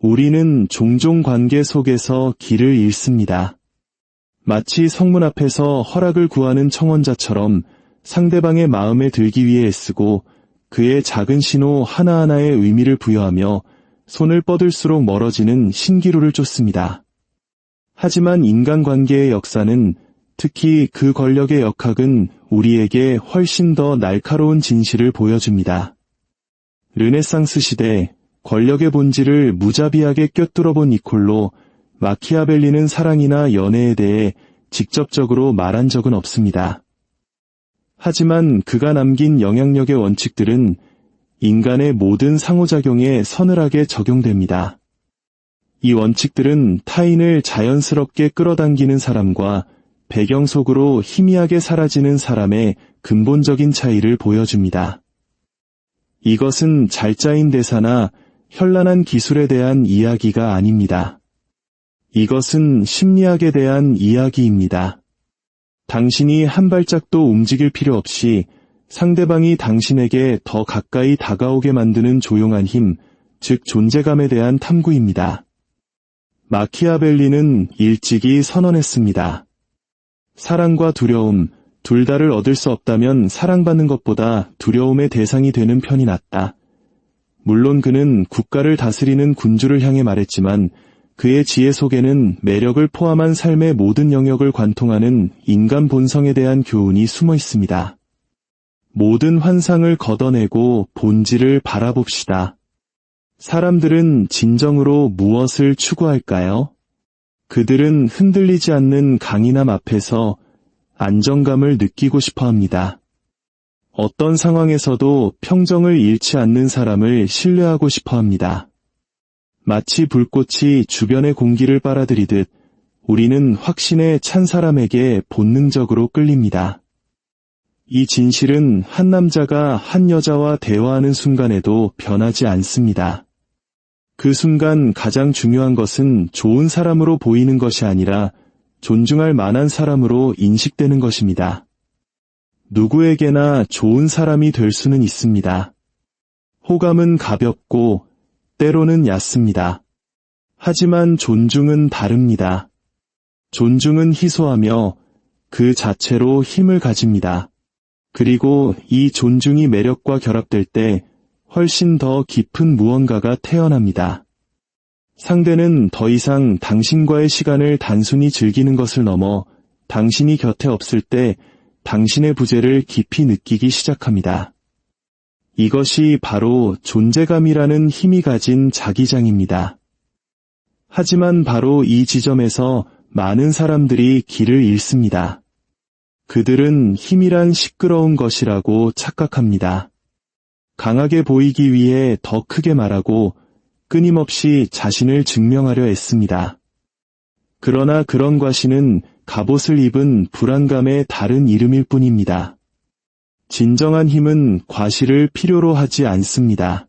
우리는 종종 관계 속에서 길을 잃습니다. 마치 성문 앞에서 허락을 구하는 청원자처럼 상대방의 마음에 들기 위해 애쓰고 그의 작은 신호 하나하나에 의미를 부여하며 손을 뻗을수록 멀어지는 신기루를 쫓습니다. 하지만 인간관계의 역사는, 특히 그 권력의 역학은 우리에게 훨씬 더 날카로운 진실을 보여줍니다. 르네상스 시대 권력의 본질을 무자비하게 꿰뚫어본 니콜로 마키아벨리는 사랑이나 연애에 대해 직접적으로 말한 적은 없습니다. 하지만 그가 남긴 영향력의 원칙들은 인간의 모든 상호작용에 서늘하게 적용됩니다. 이 원칙들은 타인을 자연스럽게 끌어당기는 사람과 배경 속으로 희미하게 사라지는 사람의 근본적인 차이를 보여줍니다. 이것은 잘 짜인 대사나 현란한 기술에 대한 이야기가 아닙니다. 이것은 심리학에 대한 이야기입니다. 당신이 한 발짝도 움직일 필요 없이 상대방이 당신에게 더 가까이 다가오게 만드는 조용한 힘, 즉 존재감에 대한 탐구입니다. 마키아벨리는 일찍이 선언했습니다. 사랑과 두려움, 둘 다를 얻을 수 없다면 사랑받는 것보다 두려움의 대상이 되는 편이 낫다. 물론 그는 국가를 다스리는 군주를 향해 말했지만 그의 지혜 속에는 매력을 포함한 삶의 모든 영역을 관통하는 인간 본성에 대한 교훈이 숨어 있습니다. 모든 환상을 걷어내고 본질을 바라봅시다. 사람들은 진정으로 무엇을 추구할까요? 그들은 흔들리지 않는 강인함 앞에서 안정감을 느끼고 싶어 합니다. 어떤 상황에서도 평정을 잃지 않는 사람을 신뢰하고 싶어 합니다. 마치 불꽃이 주변의 공기를 빨아들이듯 우리는 확신에 찬 사람에게 본능적으로 끌립니다. 이 진실은 한 남자가 한 여자와 대화하는 순간에도 변하지 않습니다. 그 순간 가장 중요한 것은 좋은 사람으로 보이는 것이 아니라 존중할 만한 사람으로 인식되는 것입니다. 누구에게나 좋은 사람이 될 수는 있습니다. 호감은 가볍고 때로는 얕습니다. 하지만 존중은 다릅니다. 존중은 희소하며 그 자체로 힘을 가집니다. 그리고 이 존중이 매력과 결합될 때 훨씬 더 깊은 무언가가 태어납니다. 상대는 더 이상 당신과의 시간을 단순히 즐기는 것을 넘어 당신이 곁에 없을 때 당신의 부재를 깊이 느끼기 시작합니다. 이것이 바로 존재감이라는 힘이 가진 자기장입니다. 하지만 바로 이 지점에서 많은 사람들이 길을 잃습니다. 그들은 힘이란 시끄러운 것이라고 착각합니다. 강하게 보이기 위해 더 크게 말하고 끊임없이 자신을 증명하려 애씁니다. 그러나 그런 과시는 갑옷을 입은 불안감의 다른 이름일 뿐입니다. 진정한 힘은 과시를 필요로 하지 않습니다.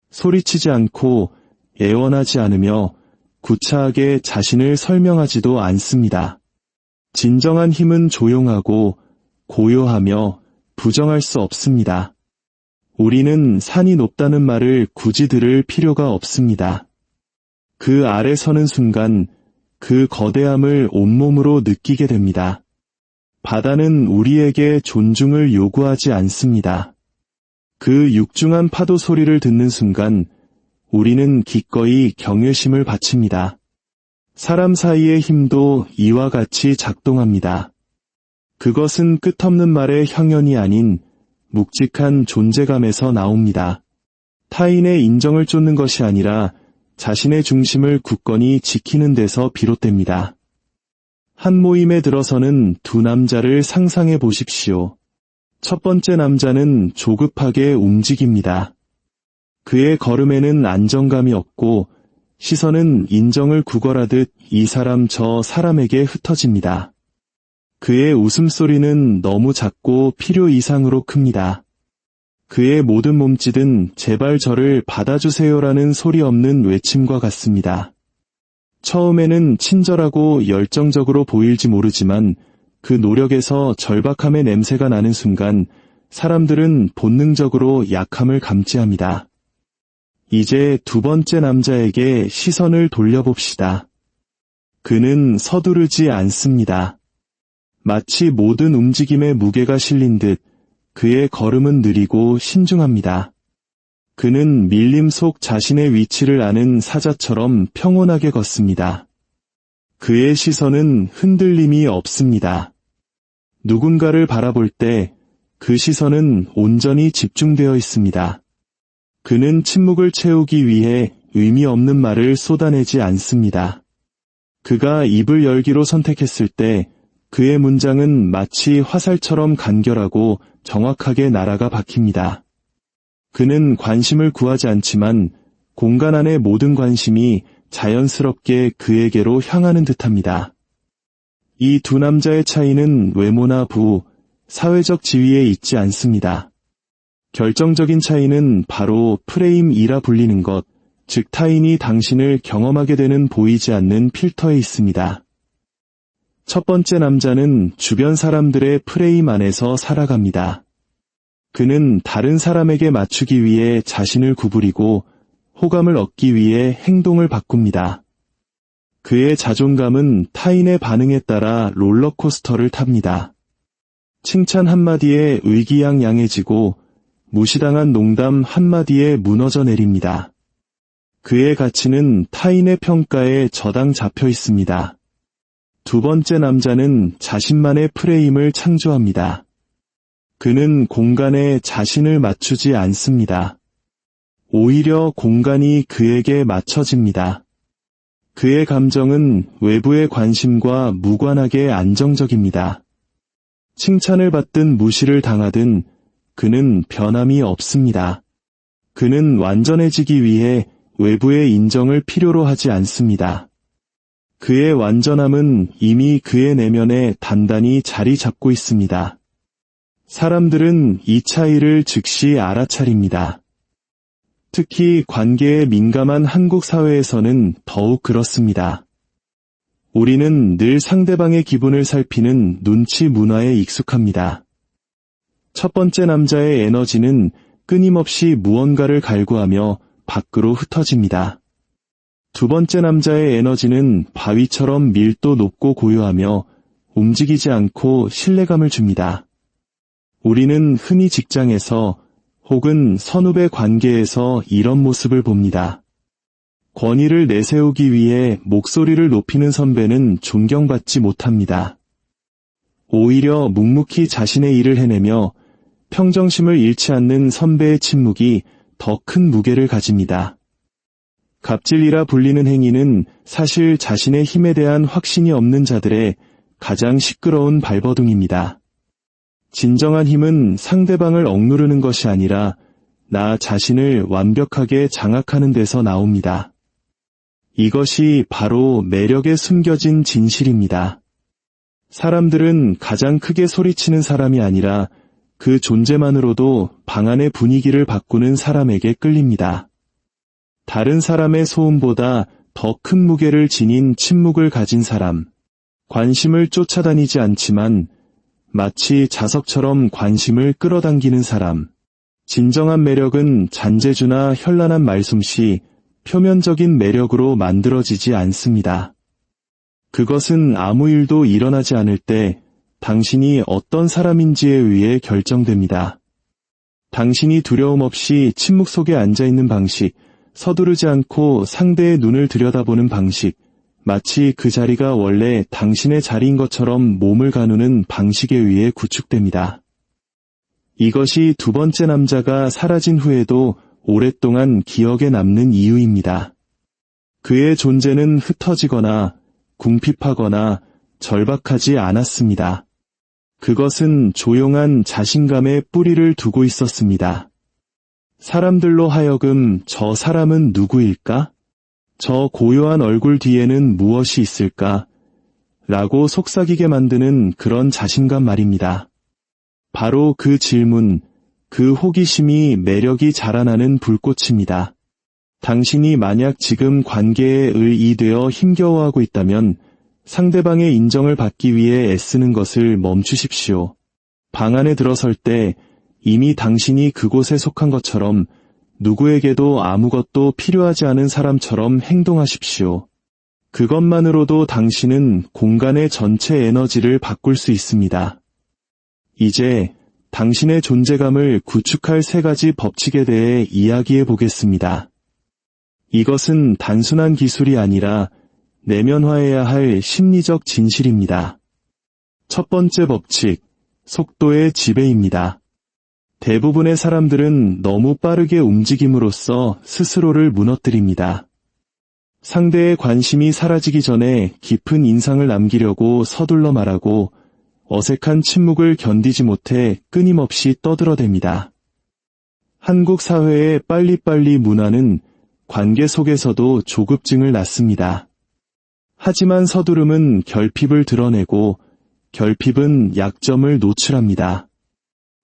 소리치지 않고 애원하지 않으며 구차하게 자신을 설명하지도 않습니다. 진정한 힘은 조용하고 고요하며 부정할 수 없습니다. 우리는 산이 높다는 말을 굳이 들을 필요가 없습니다. 그 아래 서는 순간 그 거대함을 온몸으로 느끼게 됩니다. 바다는 우리에게 존중을 요구하지 않습니다. 그 육중한 파도 소리를 듣는 순간 우리는 기꺼이 경외심을 바칩니다. 사람 사이의 힘도 이와 같이 작동합니다. 그것은 끝없는 말의 향연이 아닌 묵직한 존재감에서 나옵니다. 타인의 인정을 쫓는 것이 아니라 자신의 중심을 굳건히 지키는 데서 비롯됩니다. 한 모임에 들어서는 두 남자를 상상해 보십시오. 첫 번째 남자는 조급하게 움직입니다. 그의 걸음에는 안정감이 없고 시선은 인정을 구걸하듯 이 사람 저 사람에게 흩어집니다. 그의 웃음소리는 너무 작고 필요 이상으로 큽니다. 그의 모든 몸짓은 제발 저를 받아주세요라는 소리 없는 외침과 같습니다. 처음에는 친절하고 열정적으로 보일지 모르지만 그 노력에서 절박함의 냄새가 나는 순간 사람들은 본능적으로 약함을 감지합니다. 이제 두 번째 남자에게 시선을 돌려봅시다. 그는 서두르지 않습니다. 마치 모든 움직임에 무게가 실린 듯 그의 걸음은 느리고 신중합니다. 그는 밀림 속 자신의 위치를 아는 사자처럼 평온하게 걷습니다. 그의 시선은 흔들림이 없습니다. 누군가를 바라볼 때 그 시선은 온전히 집중되어 있습니다. 그는 침묵을 채우기 위해 의미 없는 말을 쏟아내지 않습니다. 그가 입을 열기로 선택했을 때 그의 문장은 마치 화살처럼 간결하고 정확하게 날아가 박힙니다. 그는 관심을 구하지 않지만 공간 안의 모든 관심이 자연스럽게 그에게로 향하는 듯합니다. 이 두 남자의 차이는 외모나 부호, 사회적 지위에 있지 않습니다. 결정적인 차이는 바로 프레임이라 불리는 것, 즉 타인이 당신을 경험하게 되는 보이지 않는 필터에 있습니다. 첫 번째 남자는 주변 사람들의 프레임 안에서 살아갑니다. 그는 다른 사람에게 맞추기 위해 자신을 구부리고 호감을 얻기 위해 행동을 바꿉니다. 그의 자존감은 타인의 반응에 따라 롤러코스터를 탑니다. 칭찬 한마디에 의기양양해지고 무시당한 농담 한마디에 무너져 내립니다. 그의 가치는 타인의 평가에 저당 잡혀 있습니다. 두 번째 남자는 자신만의 프레임을 창조합니다. 그는 공간에 자신을 맞추지 않습니다. 오히려 공간이 그에게 맞춰집니다. 그의 감정은 외부의 관심과 무관하게 안정적입니다. 칭찬을 받든 무시를 당하든 그는 변함이 없습니다. 그는 완전해지기 위해 외부의 인정을 필요로 하지 않습니다. 그의 완전함은 이미 그의 내면에 단단히 자리 잡고 있습니다. 사람들은 이 차이를 즉시 알아차립니다. 특히 관계에 민감한 한국 사회에서는 더욱 그렇습니다. 우리는 늘 상대방의 기분을 살피는 눈치 문화에 익숙합니다. 첫 번째 남자의 에너지는 끊임없이 무언가를 갈구하며 밖으로 흩어집니다. 두 번째 남자의 에너지는 바위처럼 밀도 높고 고요하며 움직이지 않고 신뢰감을 줍니다. 우리는 흔히 직장에서 혹은 선후배 관계에서 이런 모습을 봅니다. 권위를 내세우기 위해 목소리를 높이는 선배는 존경받지 못합니다. 오히려 묵묵히 자신의 일을 해내며 평정심을 잃지 않는 선배의 침묵이 더 큰 무게를 가집니다. 갑질이라 불리는 행위는 사실 자신의 힘에 대한 확신이 없는 자들의 가장 시끄러운 발버둥입니다. 진정한 힘은 상대방을 억누르는 것이 아니라 나 자신을 완벽하게 장악하는 데서 나옵니다. 이것이 바로 매력에 숨겨진 진실입니다. 사람들은 가장 크게 소리치는 사람이 아니라 그 존재만으로도 방 안의 분위기를 바꾸는 사람에게 끌립니다. 다른 사람의 소음보다 더 큰 무게를 지닌 침묵을 가진 사람, 관심을 쫓아다니지 않지만 마치 자석처럼 관심을 끌어당기는 사람. 진정한 매력은 잔재주나 현란한 말솜씨, 표면적인 매력으로 만들어지지 않습니다. 그것은 아무 일도 일어나지 않을 때 당신이 어떤 사람인지에 의해 결정됩니다. 당신이 두려움 없이 침묵 속에 앉아있는 방식, 서두르지 않고 상대의 눈을 들여다보는 방식, 마치 그 자리가 원래 당신의 자리인 것처럼 몸을 가누는 방식에 의해 구축됩니다. 이것이 두 번째 남자가 사라진 후에도 오랫동안 기억에 남는 이유입니다. 그의 존재는 흩어지거나 궁핍하거나 절박하지 않았습니다. 그것은 조용한 자신감의 뿌리를 두고 있었습니다. 사람들로 하여금 저 사람은 누구일까? 저 고요한 얼굴 뒤에는 무엇이 있을까? 라고 속삭이게 만드는 그런 자신감 말입니다. 바로 그 질문, 그 호기심이 매력이 자라나는 불꽃입니다. 당신이 만약 지금 관계에 의이되어 힘겨워하고 있다면 상대방의 인정을 받기 위해 애쓰는 것을 멈추십시오. 방 안에 들어설 때 이미 당신이 그곳에 속한 것처럼 누구에게도 아무것도 필요하지 않은 사람처럼 행동하십시오. 그것만으로도 당신은 공간의 전체 에너지를 바꿀 수 있습니다. 이제 당신의 존재감을 구축할 3가지 법칙에 대해 이야기해 보겠습니다. 이것은 단순한 기술이 아니라 내면화해야 할 심리적 진실입니다. 첫 번째 법칙, 속도의 지배입니다. 대부분의 사람들은 너무 빠르게 움직임으로써 스스로를 무너뜨립니다. 상대의 관심이 사라지기 전에 깊은 인상을 남기려고 서둘러 말하고 어색한 침묵을 견디지 못해 끊임없이 떠들어댑니다. 한국 사회의 빨리빨리 문화는 관계 속에서도 조급증을 낳습니다. 하지만 서두름은 결핍을 드러내고 결핍은 약점을 노출합니다.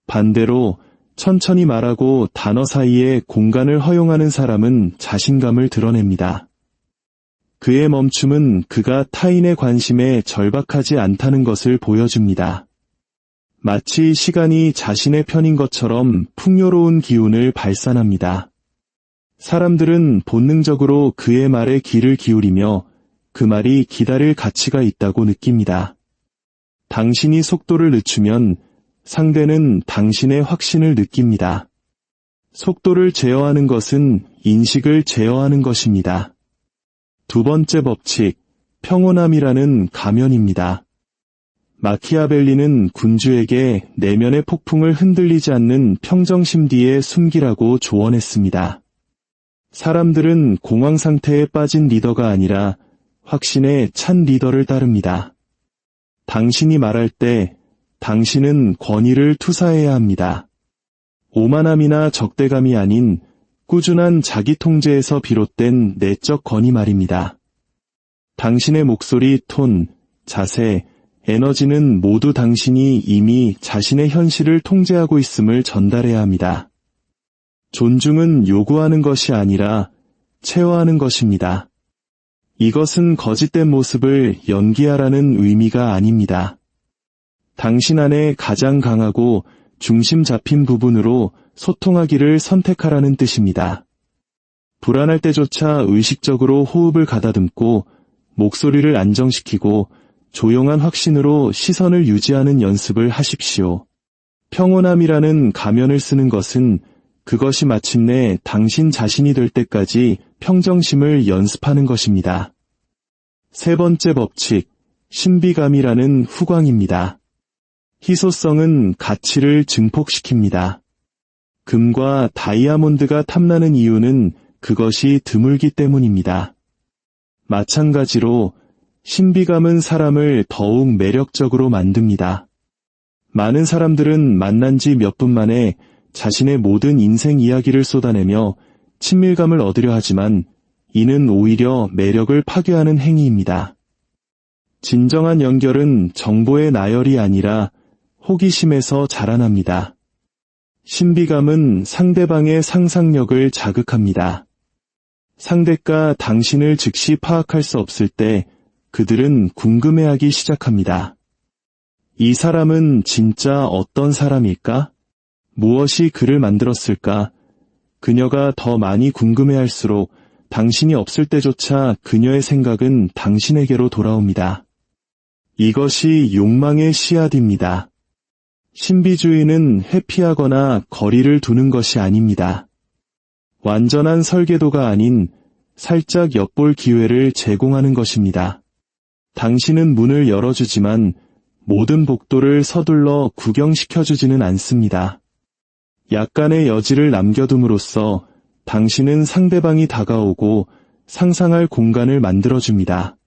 반대로 천천히 말하고 단어 사이에 공간을 허용하는 사람은 자신감을 드러냅니다. 그의 멈춤은 그가 타인의 관심에 절박하지 않다는 것을 보여줍니다. 마치 시간이 자신의 편인 것처럼 풍요로운 기운을 발산합니다. 사람들은 본능적으로 그의 말에 귀를 기울이며 그 말이 기다릴 가치가 있다고 느낍니다. 당신이 속도를 늦추면 상대는 당신의 확신을 느낍니다. 속도를 제어하는 것은 인식을 제어하는 것입니다. 두 번째 법칙, 평온함이라는 가면입니다. 마키아벨리는 군주에게 내면의 폭풍을 흔들리지 않는 평정심 뒤에 숨기라고 조언했습니다. 사람들은 공황 상태에 빠진 리더가 아니라 확신에 찬 리더를 따릅니다. 당신이 말할 때 당신은 권위를 투사해야 합니다. 오만함이나 적대감이 아닌 꾸준한 자기 통제에서 비롯된 내적 권위 말입니다. 당신의 목소리, 톤, 자세, 에너지는 모두 당신이 이미 자신의 현실을 통제하고 있음을 전달해야 합니다. 존중은 요구하는 것이 아니라 체화하는 것입니다. 이것은 거짓된 모습을 연기하라는 의미가 아닙니다. 당신 안에 가장 강하고 중심 잡힌 부분으로 소통하기를 선택하라는 뜻입니다. 불안할 때조차 의식적으로 호흡을 가다듬고 목소리를 안정시키고 조용한 확신으로 시선을 유지하는 연습을 하십시오. 평온함이라는 가면을 쓰는 것은 그것이 마침내 당신 자신이 될 때까지 평정심을 연습하는 것입니다. 세 번째 법칙, 신비감이라는 후광입니다. 희소성은 가치를 증폭시킵니다. 금과 다이아몬드가 탐나는 이유는 그것이 드물기 때문입니다. 마찬가지로 신비감은 사람을 더욱 매력적으로 만듭니다. 많은 사람들은 만난 지 몇 분 만에 자신의 모든 인생 이야기를 쏟아내며 친밀감을 얻으려 하지만 이는 오히려 매력을 파괴하는 행위입니다. 진정한 연결은 정보의 나열이 아니라 호기심에서 자라납니다. 신비감은 상대방의 상상력을 자극합니다. 상대가 당신을 즉시 파악할 수 없을 때 그들은 궁금해하기 시작합니다. 이 사람은 진짜 어떤 사람일까? 무엇이 그를 만들었을까? 그녀가 더 많이 궁금해할수록 당신이 없을 때조차 그녀의 생각은 당신에게로 돌아옵니다. 이것이 욕망의 씨앗입니다. 신비주의는 회피하거나 거리를 두는 것이 아닙니다. 완전한 설계도가 아닌 살짝 엿볼 기회를 제공하는 것입니다. 당신은 문을 열어주지만 모든 복도를 서둘러 구경시켜주지는 않습니다. 약간의 여지를 남겨둠으로써 당신은 상대방이 다가오고 상상할 공간을 만들어줍니다.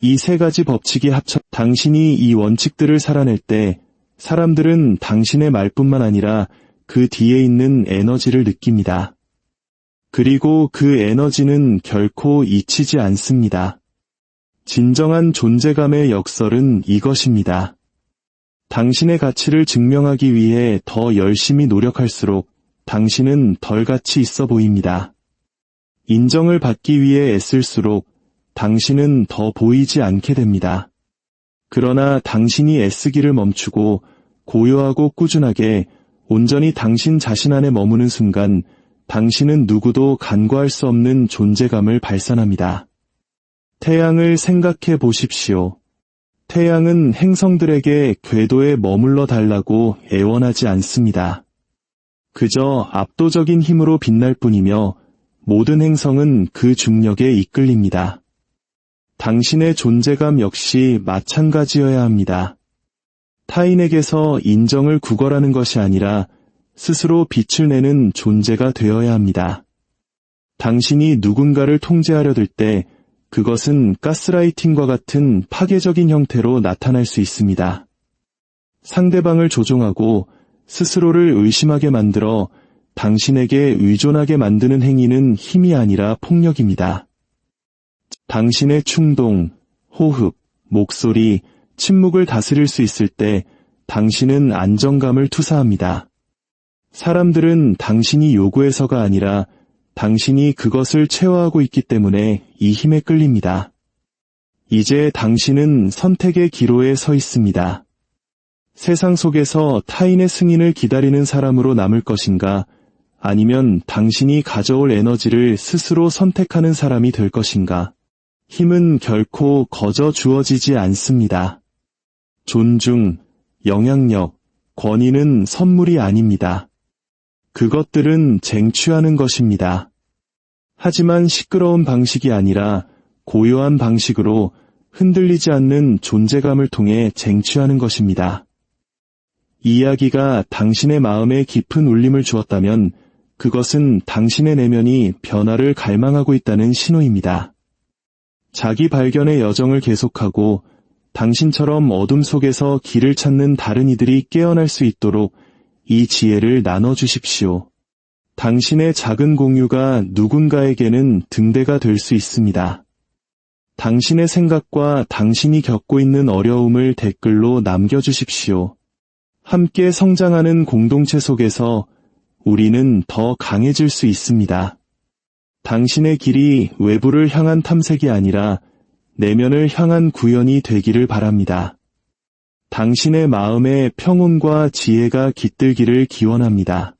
이 3가지 법칙이 합쳐 당신이 이 원칙들을 살아낼 때 사람들은 당신의 말뿐만 아니라 그 뒤에 있는 에너지를 느낍니다. 그리고 그 에너지는 결코 잊히지 않습니다. 진정한 존재감의 역설은 이것입니다. 당신의 가치를 증명하기 위해 더 열심히 노력할수록 당신은 덜 가치 있어 보입니다. 인정을 받기 위해 애쓸수록 당신은 더 보이지 않게 됩니다. 그러나 당신이 애쓰기를 멈추고 고요하고 꾸준하게 온전히 당신 자신 안에 머무는 순간 당신은 누구도 간과할 수 없는 존재감을 발산합니다. 태양을 생각해 보십시오. 태양은 행성들에게 궤도에 머물러 달라고 애원하지 않습니다. 그저 압도적인 힘으로 빛날 뿐이며 모든 행성은 그 중력에 이끌립니다. 당신의 존재감 역시 마찬가지여야 합니다. 타인에게서 인정을 구걸하는 것이 아니라 스스로 빛을 내는 존재가 되어야 합니다. 당신이 누군가를 통제하려 들 때 그것은 가스라이팅과 같은 파괴적인 형태로 나타날 수 있습니다. 상대방을 조종하고 스스로를 의심하게 만들어 당신에게 의존하게 만드는 행위는 힘이 아니라 폭력입니다. 당신의 충동, 호흡, 목소리, 침묵을 다스릴 수 있을 때 당신은 안정감을 투사합니다. 사람들은 당신이 요구해서가 아니라 당신이 그것을 채워하고 있기 때문에 이 힘에 끌립니다. 이제 당신은 선택의 기로에 서 있습니다. 세상 속에서 타인의 승인을 기다리는 사람으로 남을 것인가, 아니면 당신이 가져올 에너지를 스스로 선택하는 사람이 될 것인가. 힘은 결코 거저 주어지지 않습니다. 존중, 영향력, 권위는 선물이 아닙니다. 그것들은 쟁취하는 것입니다. 하지만 시끄러운 방식이 아니라 고요한 방식으로 흔들리지 않는 존재감을 통해 쟁취하는 것입니다. 이 이야기가 당신의 마음에 깊은 울림을 주었다면 그것은 당신의 내면이 변화를 갈망하고 있다는 신호입니다. 자기 발견의 여정을 계속하고 당신처럼 어둠 속에서 길을 찾는 다른 이들이 깨어날 수 있도록 이 지혜를 나눠주십시오. 당신의 작은 공유가 누군가에게는 등대가 될 수 있습니다. 당신의 생각과 당신이 겪고 있는 어려움을 댓글로 남겨주십시오. 함께 성장하는 공동체 속에서 우리는 더 강해질 수 있습니다. 당신의 길이 외부를 향한 탐색이 아니라 내면을 향한 구현이 되기를 바랍니다. 당신의 마음에 평온과 지혜가 깃들기를 기원합니다.